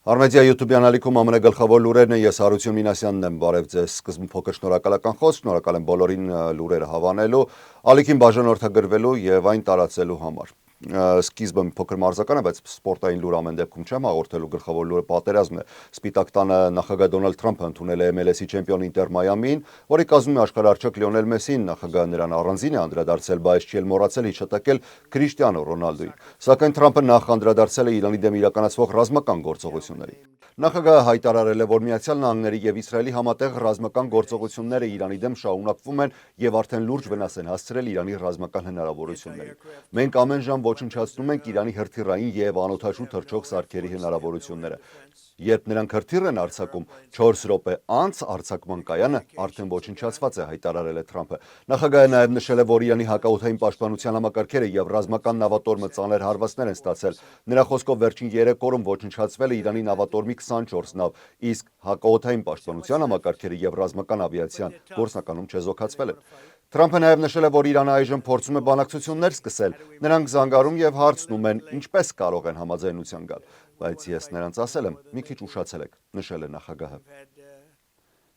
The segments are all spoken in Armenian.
Արմեդիա YouTube-յան ալիքում ԱՄՆ գլխավոր լուրերն են, ես Հարություն Մինասյանն եմ, բարև ձեզ, սկզբում փոքր շնորհակալական խոսք, շնորհակալ եմ բոլորին լուրերը հավանելու, ալիքին բաժանորդագրվելու եւ այն տարածելու համար։ Սկիզբը մի փոքր մարզական է, բայց սպորտային լուր ամեն դեպքում չեմ հաղորդելու, գլխավոր լուրը պատերազմն է։ Սպիտակ տանը նախագահ Դոնալդ Թրամփը ընդունել է MLS-ի չեմպիոն Ինտեր Մայամին, որի կազմում է աշխարհարչակ Լիոնել Մեսսին, նախագահը նրան առանձին է անդրադարձել, բայց չի էլ մոռացել հիշատակել Քրիշտիանո Ռոնալդոին։ Սակայն Թրամփը նախ անդրադարձել է Իրանի դեմ իրականացվող ռազմական գործողություններին։ Նախագահը հայտարարել է, որ Միացյալ Նահանգների եւ Իսրայելի համատեղ ռազմական գործողությունները Իրանի դեմ շարունակվում են եւ արդեն լուրջ վնաս են հասցրել Իրանի ռազմական հնարավորություններին։ Մենք ամեն ժամ ոչնչացնում ենք Իրանի հրթիռային եւ անօդաչու թռչող սարքերի հնարավորությունները։ Երբ նրանք հրթիռ են արձակում, 4 րոպե անց արձակման կայանը արդեն ոչնչացված է, հայտարարել է Թրամփը։ Նախագահը նաեւ նշել է, որ Իրանի հակաօդային պաշտպանության համակարգերը եւ ռազմական նավատորմը ծանր հարվածներ են ստացել։ Նրա խոսքով վերջին 3 օրում ոչնչացվել է Իրանի նավատորմի 24 նավ, իսկ հակաօդային պաշտպանության համակարգերը եւ ռազմական ավիացիան գործնականում չեզոքացվել են։ Թրամփը նաև նշել է, որ Իրանը այժմ փորձում է բանակցություններ սկսել։ Նրանք զանգարում եւ հարցնում են, ինչպես կարող են համաձայնության գալ, բայց ես նրանց ասել եմ, մի քիչ ուշացել եք, նշել է նախագահը։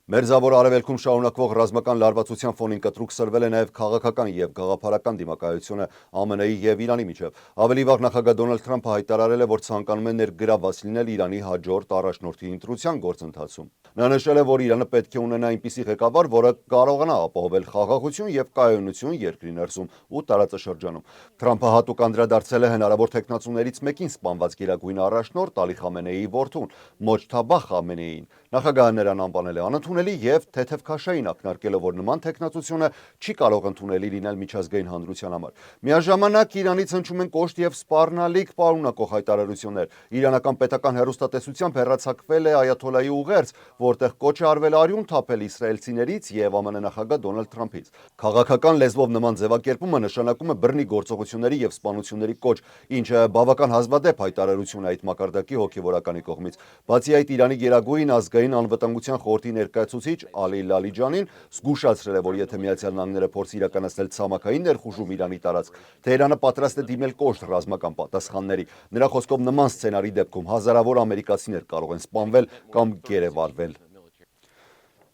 Մերձավոր Արևելքում շարունակվող ռազմական լարվածության ֆոնին կտրուկ սրվել է նաև քաղաքական եւ գաղափարական դիմակայությունը ԱՄՆ-ի եւ Իրանի միջև։ Ավելի վաղ նախագահ Դոնալդ Թրամփը հայտարարել է, որ ցանկանում է ներգրավված լինել Իրանի հաջորդ առաջնորդի ընտրության գործընթացում։ Նա նշել է, որ Իրանը պետք է ունենա այնպիսի ղեկավար, որը կարողանա ապահովել խաղաղություն եւ կայունություն երկրի ներսում ու տարածաշրջանում։ Թրամփը հատուկ անդրադարձել է հնարավոր թեկնածուներից մեկին սպանված գերագույն առաջնորդ Ալի Խամենեիի որդուն, Մոջթաբա Խամենեիին։ Նախագահը նրան անվանել է անընդունելի եւ թեթև քաշային ակնարկելով, որ նման թեկնածությունը չի կարող ընդունելի լինել միջազգային հանրության համար։ Միաժամանակ Իրանից հնչում են կոշտ եւ սպառնալիք պարունակող հայտարարություններ։ Իրանական պետական հեռուստատեսությամբ հեռացակվել է Այաթոլլայի ուղերձ, որտեղ կոչ է արվել արյուն թափել իսրայելցիներից եւ ԱՄՆ նախագահ Դոնալդ Թրամփից։ Քաղաքական լեզվով նման ձևակերպումը նշանակում է բռնի գործողությունների եւ սպանությունների կոչ, ինչը բավական հազվադեպ հայտարարություն է այդ մակարդակի հոգեվորականի կողմից։ Բացի այդ, Իրանի գերագույն ազգային անվտանգության խորհրդի ներկայացուցիչ Ալի Լալիջանին զգուշացրել է, որ եթե Միացյալ Նահանգները փորձի իրականացնել ցամաքային ներխուժում Իրանի տարածք, Թեհրանը պատրաստ է դիմել կոշտ ռազմական պատասխանների։ Նրա խոսքով նման սցենարի դեպքում հազարավոր ամերիկացիներ կարող են սպանվել կամ գերեվարվել։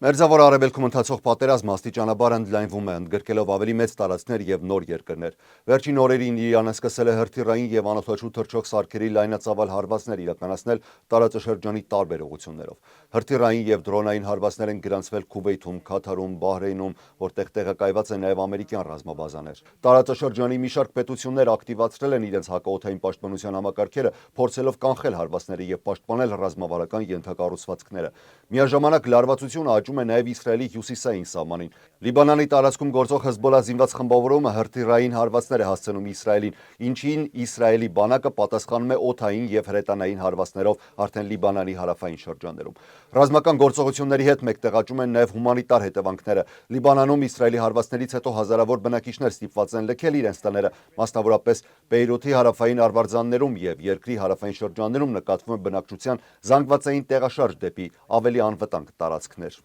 Մերձավոր Արևելքում ընթացող պատերազմը աստիճանաբար ընդլայնվում է, ընդգրկելով ավելի մեծ տարածքներ եւ նոր երկրներ։ Վերջին օրերին Իրանը սկսել է հրթիռային եւ անօդաչու թռչող սարքերի լայնածավալ հարվածներ իրականացնել տարածաշրջանի տարբեր ուղղություններով։ Հրթիռային եւ դրոնային հարվածներ են գրանցվել Քուվեյթում, Քաթարում, Բահրեյնում, որտեղ տեղակայված են նաեւ ամերիկյան ռազմաբազաներ։ Տարածաշրջանի մի շարք պետություններ ակտիվացրել են իրենց հակաօդային պաշտպանության համակարգերը, փորձելով կանխել հարվածները եւ պաշտպանել ռազմավարական ենթակառուցվածքները։ Միաժամանակ լարվածությունը աճում է նաև Իսրայելի հյուսիսային սահմանին։ Լիբանանի տարածքում գործող Հեզբոլլա զինված խմբավորումը հրթիռային հարվածներ է հասցնում Իսրայելին, ինչին Իսրայելի բանակը պատասխանում է օդային եւ հրետանային հարվածներով արդեն Լիբանանի հարավային շրջաններում։ Ռազմական գործողությունների հետ մեկտեղաճում են նաև հումանիտար հետևանքները։ Լիբանանում Իսրայելի հարվածներից հետո հազարավոր բնակիչներ ստիպված են լքել իրենց տները, մասնավորապես Բեյրութի հարավային արվարձաններում եւ երկրի հարավային շրջաններում նկատվում է բնակչության զանգվածային տեղաշարժ դեպի ավելի անվտանգ տարածքներ։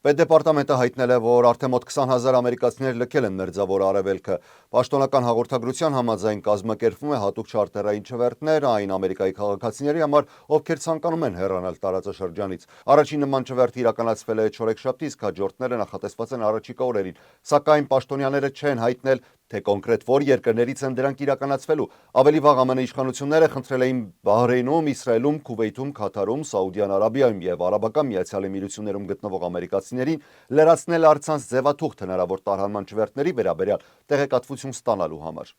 Պետդեպարտամենտը հայտնել է, որ արդեն մոտ 20,000 ամերիկացիներ լքել են Մերձավոր Արևելքը։ Պաշտոնական հաղորդագրության համաձայն կազմակերպվում է հատուկ չարտերային չվերթներ այն ամերիկայի քաղաքացիների համար, ովքեր ցանկանում են հեռանալ տարածաշրջանից։ Առաջին նման չվերթը իրականացվել է չորեքշաբթի, իսկ հաջորդները նախատեսված են առաջիկա օրերին, սակայն պաշտոնյաները չեն հայտնել, թե կոնկրետ որ երկրներից են դրանք իրականացվելու։ Ավելի վաղ ԱՄՆ իշխանությունները խնդրել էին Բահրեյնում, Իսրայելում, Քուվեյթում, Քաթարում, Սաուդյան Արաբիայում եւ Արաբական Միացյալ Էմիրություններում գտնվող ամերիկացիներին լրացնել առցանց ձևաթուղթ հնարավոր տարհանման չվերթների վերաբերյալ տեղեկատվություն ստանալու համար։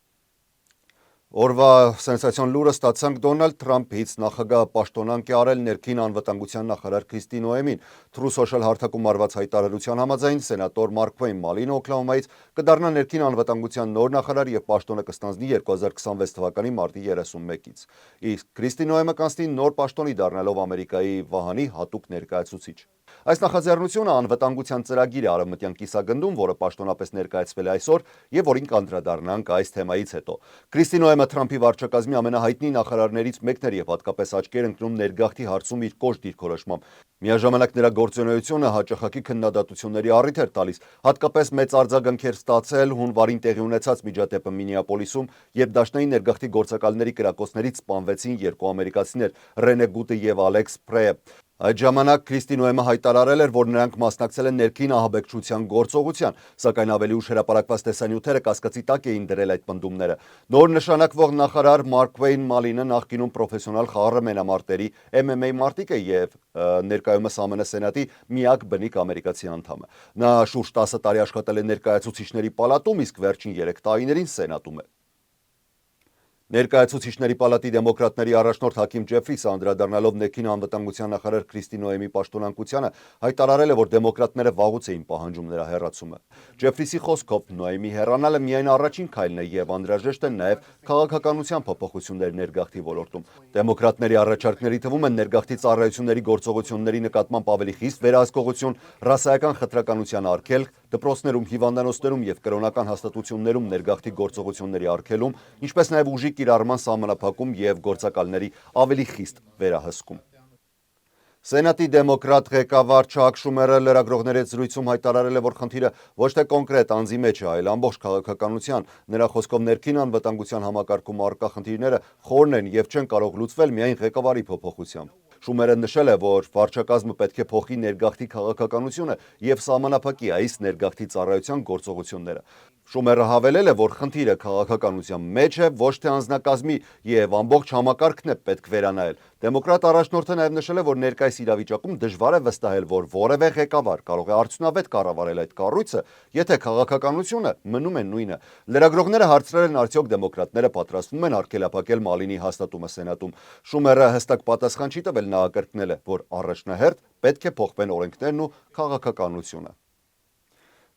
Օրվա սենսացիոն լուրը ստացանք Դոնալդ Թրամփից, նախագահը պաշտոնանկ է արել ներքին անվտանգության նախարար Քրիստի Նոեմին։ True Social հարթակում արված հայտարարության համաձայն սենատոր Մարկ Վեյն Մալին Օքլահոմայից կդառնա ներքին անվտանգության նոր նախարար եւ պաշտոնը կստանձնի 2026 թվականի մարտի 31-ից։ Իսկ Քրիստի Նոեմը կանցնի նոր պաշտոնի դառնալով Ամերիկայի վահանի հատուկ ներկայացուցիչ։ Այս նախաձեռնությունը անվտանգության ծրագիր է արևմտյան կիսագնդում, որը պաշտոնապես ներկայացվել է այսօր եւ որին կանդրադառնանք այս թեմայից հետո։ Քրիստի Նոեմը Թրամփի վարչակազմի ամենահայտնի նախարարներից մեկն էր եւ հատկապես աչքեր ընկնում ներգաղթի հարցում իր կոշտ դիրքորոշմամբ։ Միաժամանակ նրա գործունեությունը հաճախակի քննադատությունների առիթ էր տալիս, հատկապես մեծ արձագանք էր ստացել հունվարին տեղի ունեցած միջադեպը Մինեապոլիսում, երբ դաշնային ներգաղթի գործակալների կրակոցներից սպանվեցին երկու ամերիկացիներ՝ Ռենե Գուտը եւ Ալեքս Պրեը։ Այդ ժամանակ Քրիստի Նոեմը հայտարարել էր, որ նրանք մասնակցել են ներքին ահաբեկչության գործողության, սակայն ավելի ուշ հրապարակված տեսանյութերը կասկածի տակ էին դրել այդ պնդումները։ Նոր նշանակվող նախարար Մարքվեյն Մալինը նախկինում պրոֆեսիոնալ խաղաղամենամարտերի MMA մարտիկ է եւ ներկայումս ԱՄՆ Սենատի միակ բնիկ ամերիկացի անդամ է։ Նա շուրջ 10 տարի աշխատել է ներկայացուցիչների պալատում, իսկ վերջին 3 տարիներին Սենատում է։ Ներկայացուցիչների պալատի դեմոկրատների առաջնորդ Հաքիմ Ջեֆրիսը անդրադառնալով ներքին անվտանգության նախարար Քրիստի Նոեմի պաշտոնակությանը հայտարարել է, որ դեմոկրատները վաղուց էին պահանջում նրա հեռացումը։ Ջեֆրիսի խոսքով Նոեմի հեռանալը միայն առաջին քայլն է եւ անհրաժեշտ են նաեւ քաղաքականության փոփոխություններ ներգաղթի ոլորտում։ Դեմոկրատների առաջարկների թվում են ներգաղթի ծառայությունների գործողությունների նկատմամբ ավելի խիստ վերահսկողություն, ռասայական խտրականության արգելք, դպրոցներում, հիվանդանոցներում եւ կրոնական հաստատություններում ներգաղթի գործողությունների արգելում, ինչպես նաեւ ուժի կիրառման սահմանափակում եւ գործակալների ավելի խիստ վերահսկում։ Սենատի դեմոկրատ ղեկավար Չակ Շումերը լրագրողների հետ զրույցում հայտարարել է, որ խնդիրը ոչ թե կոնկրետ անձի մեջ է, այլ ամբողջ քաղաքականության։ Նրա խոսքով ներքին անվտանգության համակարգում առկա խնդիրները խորն են եւ չեն կարող լուծվել միայն ղեկավարի փոփոխությամբ։ Շումերը նշել է, որ վարչակազմը պետք է փոխի ներգաղթի քաղաքականությունը եւ սահմանափակի այս ներգաղթի ծառայության գործողությունները։ Շումերը հավելել է, որ խնդիրը քաղաքականության մեջ է, ոչ թե անձնակազմի եւ ամբողջ համակարգն է պետք վերանայել։ Դեմոկրատ առաջնորդը նաեւ նշել է, որ ներկայիս իրավիճակում դժվար է վստահել, որ որևէ ղեկավար կարող է արդյունավետ կառավարել այդ կառույցը, եթե քաղաքականությունը մնում է նույնը։ Լրագրողները հարցրել են, արդյոք դեմոկրատները պատրաստվում են արգելափակել Մալինի հաստատումը Սենատում։ Շումերը հստակ պատասխան չի տվել, նա ակրկնել է, որ առաջնահերթ պետք է փոխվեն օրենքներն ու քաղաքականությունը։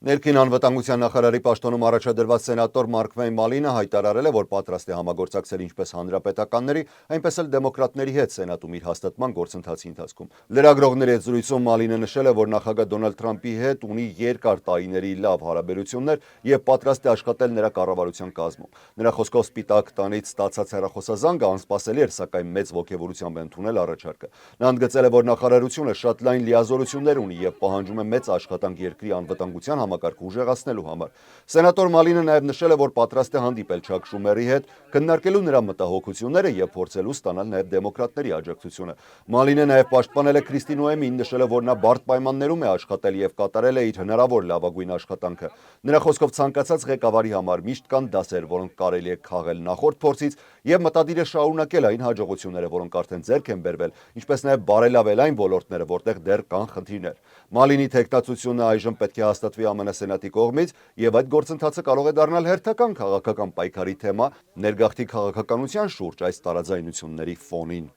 Ներքին անվտանգության նախարարի պաշտոնում առաջադրված սենատոր Մարքվեյն Մալինը հայտարարել է, որ պատրաստ է համագործակցել ինչպես հանրապետականների, այնպես էլ դեմոկրատների հետ Սենատում իր հաստատման գործընթացի ընթացքում։ Լրագրողների հետ զրույցում Մալինը նշել է, որ նախագահ Դոնալդ Թրամփի հետ ունի երկար տարիների լավ հարաբերություններ եւ պատրաստ է աշխատել նրա կառավարության կազմում։ Նրա խոսքով Սպիտակ տանից ստացած հեռախոսազանգը անսպասելի էր, սակայն մեծ ոգևորությամբ է ընդունել առաջարկը։ Նա ընդգծել է, որ նախարարությունը շատ լայն լիազորություններ ունի եւ պահանջում է մեծ աշխատանք երկրի անվտանգության համակարգը ուժեղացնելու համար։ Սենատոր Մալինը նաև նշել է, որ պատրաստ է հանդիպել Չակ Շումերի հետ, քննարկելու նրա մտահոգությունները եւ փորձելու ստանալ նաև դեմոկրատների աջակցությունը։ Մալինը նաև պաշտպանել է Քրիստի Նոեմին, նշել է, որ նա բարդ պայմաններում է աշխատել եւ կատարել է իր հնարավոր լավագույն աշխատանքը։ Նրա խոսքով ցանկացած ղեկավարի համար միշտ կան դասեր, որոնք կարելի է քաղել նախորդ փորձից եւ մտադիր է շարունակել այն հաջողությունները, որոնք արդեն ձեռք են բերվել, ինչպես նաև բարելավել այն ոլորտները, որտեղ դեռ կան խնդիրներ։ Մալինի թեկնածությունը այժմ պետք է հաստատվի ԱՄՆ Սենատի կողմից եւ այդ գործընթացը կարող է դառնալ հերթական քաղաքական պայքարի թեմա ներգաղթի քաղաքականության շուրջ այս տարաձայնությունների ֆոնին։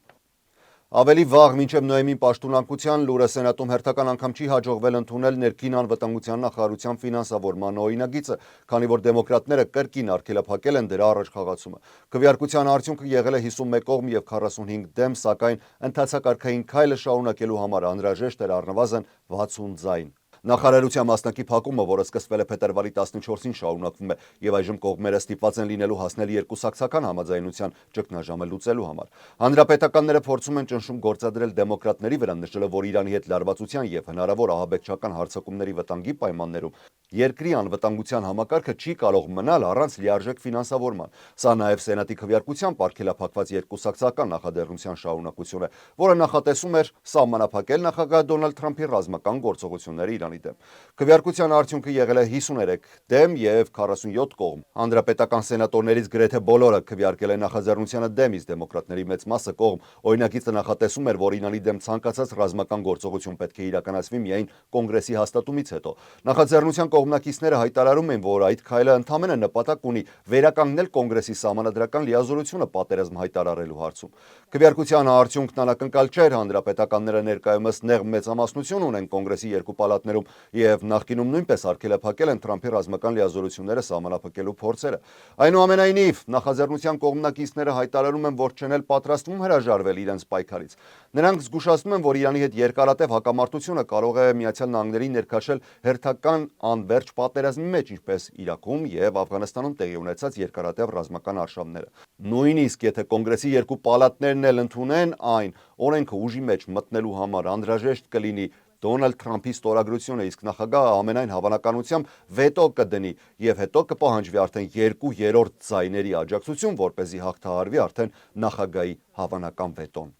Ավելի վաղ մինչև Նոեմին պաշտոնակության լուրը Սենատում հերթական անգամ չի հաջողվել ընդունել ներքին անվտանգության նախարարության ֆինանսավորման օրինագիծը, քանի որ դեմոկրատները կրկին արգելափակել են դրա առաջխաղացումը։ Քվեարկության արդյունքը եղել է 51 կողմ եւ 45 դեմ, սակայն ընդհանցակարգային քայլը շարունակելու համար անհրաժեշտ էր առնվազն 60 ձայն։ Նախարարության մասնակի փակումը, որը սկսվել է փետրվարի 14-ին, շարունակվում է եւ այժմ կողմերը ստիպված են լինելու հասնել երկուսակցական համաձայնության ճգնաժամը լուծելու համար։ Հանրապետականները փորձում են ճնշում գործադրել դեմոկրատների վրա, նշելով, որ Իրանի հետ լարվածության եւ հնարավոր ահաբեկչական հարձակումների վտանգի պայմաններում երկրի անվտանգության համակարգը չի կարող մնալ առանց լիարժեք ֆինանսավորման։ Սա նաեւ Սենատի քվեարկությամբ արգելափակված երկուսակցական նախաձեռնության շարունակություն է, որը նախատեսում էր սահմանափակել նախագահ Դոնալդ Թրամփի ռազմական գործողությունները Իրանի դեմ։ Քվեարկության արդյունքը եղել է 53 դեմ եւ 47 կողմ։ Հանրապետական սենատորներից գրեթե բոլորը քվեարկել են նախաձեռնությանը դեմ, իսկ դեմոկրատների մեծ մասը կողմ։ Օրինագիծը նախատեսում էր, որ Իրանի դեմ ցանկացած ռազմական գործողություն պետք է իրականացվի միայն կոնգրեսի հաստատումից հետո։ Նախաձեռնության կողմնակիցները հայտարարում են, որ այդ քայլը ընդհանրապես նպատակ ունի վերականգնել կոնգրեսի սահմանադրական լիազորությունը պատերազմ հայտարարելու հարցում։ Քվեարկության արդյունքն անակնկալ չէր, հանրապետականները ներկայումս նեղ մեծամասնություն ունեն կոնգրեսի երկու պալատներում եւ նախկինում նույնպես արգելափակել են Թրամփի ռազմական լիազորությունները սահմանափակելու փորձերը։ Այնուամենայնիվ, նախաձեռնության կողմնակիցները հայտարարում են, որ չեն էլ պատրաստվում հրաժարվել իրենց պայքարից։ Նրանք զգուշացնում են, որ Իրանի հետ երկարատև հակամարտությունը կարող է Միացյալ Նահանգներին ներքաշել հերթական վերջ պատերազմի մեջ, ինչպես Իրաքում եւ Աֆղանստանում տեղի ունեցած երկարատև ռազմական արշավները։ Նույնիսկ եթե կոնգրեսի երկու պալատներն էլ ընդունեն այն, օրենքը ուժի մեջ մտնելու համար անհրաժեշտ կլինի Դոնալդ Թրամփի ստորագրությունը, իսկ նախագահը ամենայն հավանականությամբ վետո կդնի եւ հետո կպահանջվի արդեն 2/3 ձայների աջակցություն, որպեսզի հաղթահարվի արդեն նախագահի հավանական վետոն։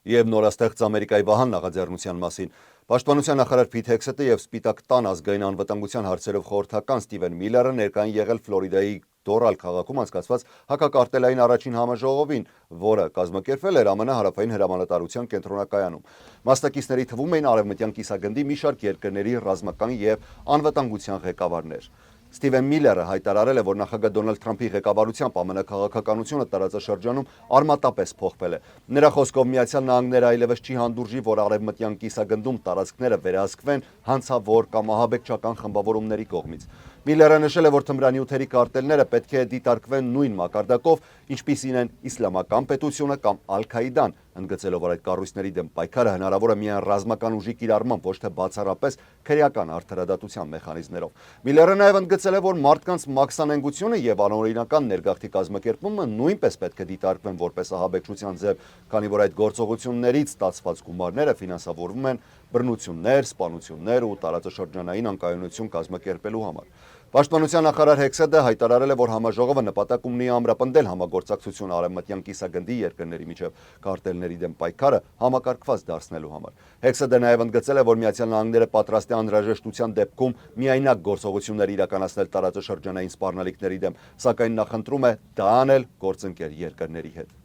Եվ նորաստեղծ Ամերիկայի վահան նախաձեռնության մասին։ Պաշտպանության նախարար Փիթ Հեքսեթը եւ Սպիտակ տան ազգային անվտանգության հարցերով խորհրդական Ստիվեն Միլլերը ներկային եղել Ֆլորիդայի Դորալ քաղաքում անցկացված հակակարտելային առաջին համաժողովին, որը կազմակերպվել էր ԱՄՆ հարավային հրամանատարության կենտրոնակայանում։ Մասնակիցների թվում էին արևմտյան կիսագնդի մի շարք երկրների ռազմական եւ անվտանգության ղեկավարներ։ Ստիվեն Միլլերը հայտարարել է, որ նախագահ Դոնալդ Թրամփի ղեկավարությամբ ԱՄՆ քաղաքականությունը տարածաշրջանում արմատապես փոխվել է։ Նրա խոսքով Միացյալ Նահանգները այլևս չի հանդուրժի, որ արևմտյան կիսագնդում տարածքները վերահսկվեն հանցավոր կամ ահաբեկչական խմբավորումների կողմից։ Միլլերը նշել է, որ թմրանյութերի կարտելները պետք է դիտարկվեն նույն մակարդակով, ինչպիսին են Իսլամական պետությունը կամ Ալ-Քաիդան, ընդգծելով, որ այդ կառույցների դեմ պայքարը հնարավոր է միայն ռազմական ուժի կիրառմամբ, ոչ թե բացառապես քրեական արդարադատության մեխանիզմներով։ Միլլերը նաև ընդգծել է, որ մարդկանց մաքսանենգությունը եւ անօրինական ներգաղթի կազմակերպումը նույնպես պետք է դիտարկվեն որպես ահաբեկչության ձև, քանի որ այդ գործողություններից ստացված գումարները ֆինանսավորվում են բռնություններ, սպանություններ ու տարածաշրջանային անկայունություն կազմակերպելու համար։ Պաշտպանության նախարար Հեքսեթը հայտարարել է, որ համաժողովը նպատակ ունի ամրապնդել համագործակցությունը արևմտյան կիսագնդի երկրների միջև կարտելների դեմ պայքարը համակարգված դարձնելու համար։ Հեքսեթը նաև ընդգծել է, որ Միացյալ Նահանգները պատրաստ է անհրաժեշտության դեպքում միայնակ գործողություններ իրականացնել տարածաշրջանային սպառնալիքների դեմ, սակայն նախընտրում է դա անել գործընկեր երկրների հետ։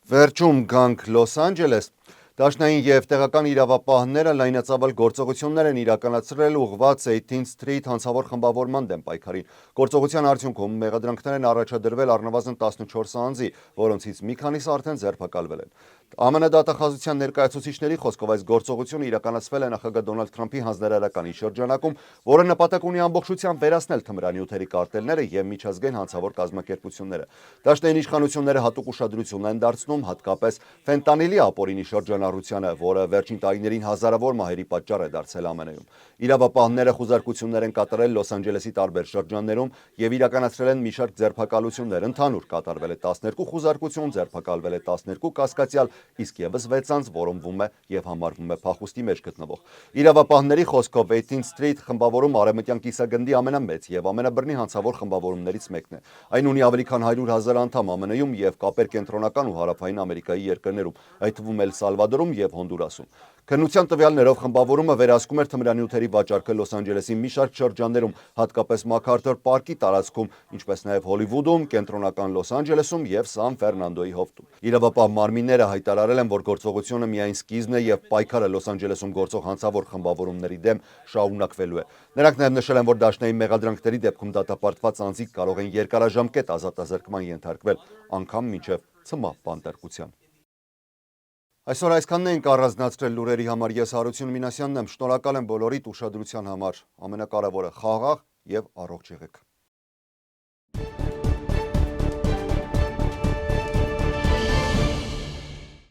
Վերջում գանք Լոս Անջելես։ Դաշնային եւ տեղական իրավապահները լայնածավալ գործողություններ են իրականացրել ուղղված 18th Street հանցավոր խմբավորման դեմ պայքարին։ Գործողության արդյունքում մեղադրանքներ են առաջադրվել առնվազն 14 անձի, որոնցից մի քանիսը արդեն ձերբակալվել են։ ԱՄՆ դատախազության ներկայացուցիչների խոսքով այս գործողությունը իրականացվել է նախագահ Դոնալդ Թրամփի հանձնարարականի շրջանակում, որը նպատակ ունի ամբողջությամբ վերացնել թմրանյութերի կարտելները եւ միջազգային հանցավոր կազմակերպությունները։ Դաշնային իշխանությունները հատուկ ուշադրություն են դարձնում հատկապես ֆենտանիլի ապօրինի շրջանառությանը, որը վերջին տարիներին հազարավոր մահերի պատճառ է դարձել ԱՄՆ-ում։ Իրավապահները խուզարկություններ են կատարել Լոս Անջելեսի տարբեր շրջաններում եւ իրականացրել են մի շարք ձերբակալություններ։ Ընդհանուր կատարվել է 12 խուզարկություն, ձերբակալվել է 12 կասկածյալ, իսկ եւս 6 անձ որոնվում է եւ համարվում է փախուստի մեջ գտնվող։ Իրավապահների խոսքով 18th Street խմբավորում արևմտյան կիսագնդի ամենամեծ եւ ամենաբռնի հանցավոր խմբավորումներից մեկն է։ Այն ունի ավելի քան 100,000 անդամ ԱՄՆ-ում եւ կապեր կենտրոնական ու հարավային Ամերիկայի երկրներում, այդ թվում Էլ Սալվադորում եւ Հոնդուրասում։ Քննության տվյալներով խմբավորումը վերահսկում էր թմրանյութերի վաճառքը Լոս Անջելեսի մի շարք շրջաններում, հատկապես Մաքարթր պարկի տարածքում, ինչպես նաև Հոլիվուդում, կենտրոնական Լոս Անջելեսում եւ Սան Ֆերնանդոյի հովտում։ Իրավապահ մարմինները հայտարարել են, որ գործողությունը միայն սկիզբն է եւ պայքարը Լոս Անջելեսում գործող հանցավոր խմբավորումների դեմ շարունակվելու է։ Նրանք նաև նշել են, որ դաշնային մեղադրանքների դեպքում դատապարտված անձիկ կարող են երկարաժամկետ ազատազրկման ենթարկվել, անգամ մինչև ցմահ բանտարկության։ Այսօր այսքանն էինք առանձնացրել լուրերի համար, ես Հարություն Մինասյանն եմ, շնորհակալ եմ բոլորիդ ուշադրության համար, ամենակարևորը խաղաղ եւ առողջ եղեք։